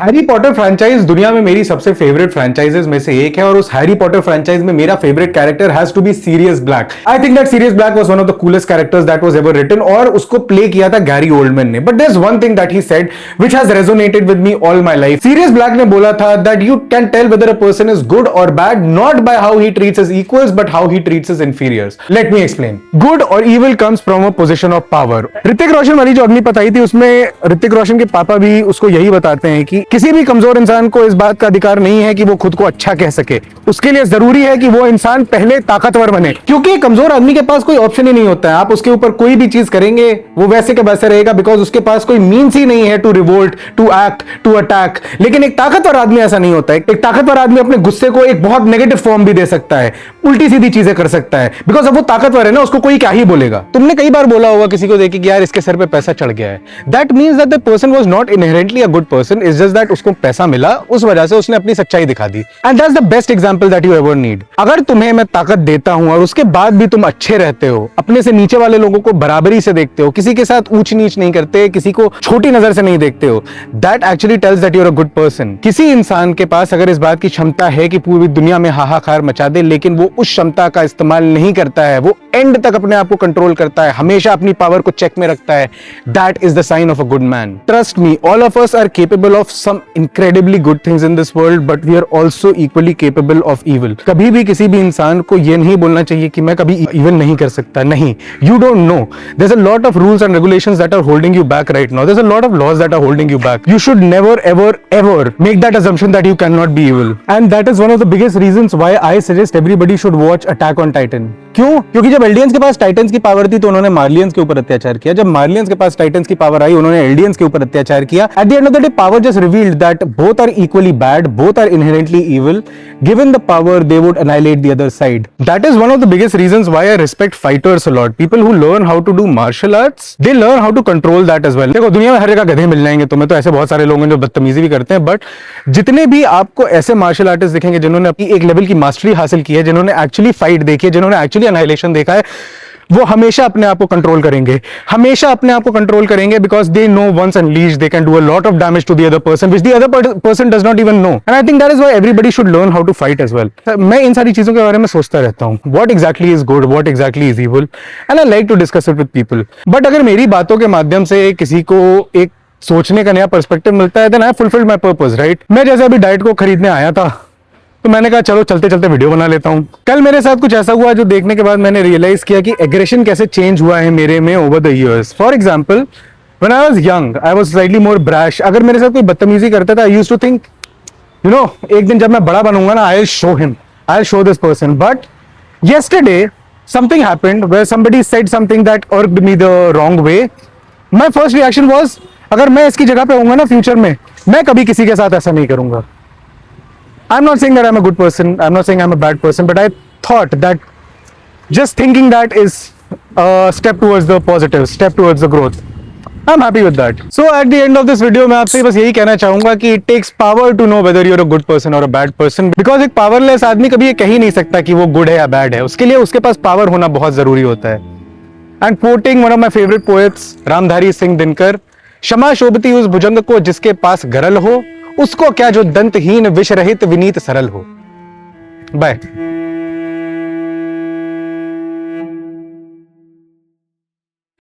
Harry Potter franchise दुनिया में मेरी सबसे फेवरेट फ्रेंचाइजेस में से एक है और उस हैरी पॉटर फ्रेंचाइज में मेरा favourite character has to be Sirius Black. I think that Sirius Black was one of the coolest characters that was ever written और उसको प्ले किया था गैरी ओल्डमैन ने। But there is one thing that he said which has resonated with me all my life. Sirius Black ने बोला था that you can tell whether a person is good और bad not by how he treats his equals but how he treats his inferiors. Let me explain. Good और evil comes from a position of power. Hrithik Roshan वाली जो अग्निपथ आई थी उसमें ऋतिक रोशन के पापा भी उसको यही बताते हैं कि किसी भी कमजोर इंसान को इस बात का अधिकार नहीं है कि वो खुद को अच्छा कह सके। उसके लिए जरूरी है कि वो इंसान पहले ताकतवर बने, क्योंकि कमजोर आदमी के पास कोई ऑप्शन ही नहीं होता है। आप उसके ऊपर कोई भी चीज करेंगे वो वैसे के वैसे रहेगा, बिकॉज उसके पास कोई मीन्स ही नहीं है to revolt, to act, to attack. लेकिन एक ताकतवर आदमी ऐसा नहीं होता है। एक ताकतवर आदमी अपने गुस्से को एक बहुत नेगेटिव फॉर्म भी दे सकता है, उल्टी सीधी चीजें कर सकता है, बिकॉज अब वो ताकतवर है ना, उसको कोई क्या ही बोलेगा। तुमने कई बार बोला होगा किसी को देख के यार इसके सर पे पैसा चढ़ गया है। That means that the person was not inherently a good person, it's just that उसको पैसा मिला, उस वजह से उसने अपनी सच्चाई दिखा दी। And that's the best example that you ever need. अगर तुम्हें मैं ताकत देता हूं और उसके बाद भी तुम अच्छे रहते हो, अपने से नीचे वाले लोगों को बराबरी से देखते हो, किसी के साथ ऊंच नीच नहीं करते, किसी को छोटी नजर से नहीं देखते हो, that actually tells that you are a good person. किसी इंसान के पास अगर इस बात की क्षमता है कि पूरी दुनिया में हाहाकार मचा दे, लेकिन वो उस क्षमता का इस्तेमाल नहीं करता है, वो एंड तक अपने आप को कंट्रोल करता है, हमेशा अपनी पावर को चेक में रखता है, that is the sign of a good man. Trust me, all of us are capable of some incredibly good things in this world, but we are also equally capable of evil. कभी भी किसी भी इंसान को ये नहीं बोलना चाहिए कि मैं कभी evil नहीं कर सकता। नहीं, you don't know. There's a lot of rules and regulations that are holding you back right now. There's a lot of laws that are holding you back. You should never ever make that assumption that you cannot be evil. And that is one of the biggest reasons why I suggest everybody should watch Attack on Titan. क्यों? क्योंकि जब Eldians के पास titans की power थी तो उन्होंने मार्लियंस के ऊपर अत्याचार किया। जब मार्लियंस के पास टाइटन्स की पावर आई उन्होंने एल्डियंस के ऊपर अत्याचार किया। At the end of the day power just revealed that both are equally bad, both are inherently evil. Given the power, they would annihilate the other side. That is one of the biggest reasons why I respect fighters a lot. People who learn how to do martial arts, they learn how to control that as well. देखो दुनिया में हर जगह गधे मिल जाएंगे तुम्हें, तो ऐसे बहुत सारे लोग हैं जो बदतमीजी भी करते हैं, बट जितने भी आपको ऐसे मार्शल आर्टिस्ट दिखेंगे जिन्होंने अपनी एक लेवल की मास्टरी हासिल की है, जिन्होंने एक्चुअली फाइट देखी है, जिन्होंने एक्चुअली एनाहिलेशन देखा है, वो हमेशा अपने आप को कंट्रोल करेंगे, हमेशा अपने आप को कंट्रोल करेंगे, because they know once unleashed they can do a lot of damage to the other person which the other person does not even know. And I think that is why everybody should learn how to fight as well. मैं इन सारी चीजों के बारे में सोचता रहता हूँ, what exactly is good, what exactly is evil, and I like to discuss it with people. But अगर मेरी बातों के माध्यम से किसी को एक सोचने का नया पर्सपेक्टिव मिलता है, then I fulfilled my purpose, right. मैं जैसे अभी डाइट को खरीदने आया था तो मैंने कहा चलो चलते चलते वीडियो बना लेता हूँ। कल मेरे साथ कुछ ऐसा हुआ जो देखने के बाद मैंने रियलाइज किया कि एग्रेशन कैसे चेंज हुआ है मेरे में over the years. For example, when I was young I was slightly more brash. अगर मेरे साथ कोई बदतमीजी करता था, I used to think you know एक दिन जब मैं बड़ा बनूंगा ना, I will show him, I will show this person. But yesterday something happened where somebody said something that irked me the wrong way. My first reaction was अगर मैं इसकी जगह पे होऊंगा ना फ्यूचर में, मैं कभी किसी के साथ ऐसा नहीं करूंगा। I'm not saying that I'm a good person, I'm not saying I'm a bad person, but I thought that just thinking that is a step towards the positive, step towards the growth. I'm happy with that. So at the end of this video मैं आपसे बस यही कहना चाहूंगा कि it takes power to know whether you're a good person or a bad person, because एक powerless आदमी कभी ये कह ही नहीं सकता कि वो good है या bad है। उसके लिए उसके पास power होना बहुत जरूरी होता है। And quoting one of my favorite poets, Ramdhari Singh Dinkar, क्षमा शोभती उस भुजंग को जिसके पास गरल हो, उसको क्या जो दंतहीन विष रहित विनीत सरल हो। बाय।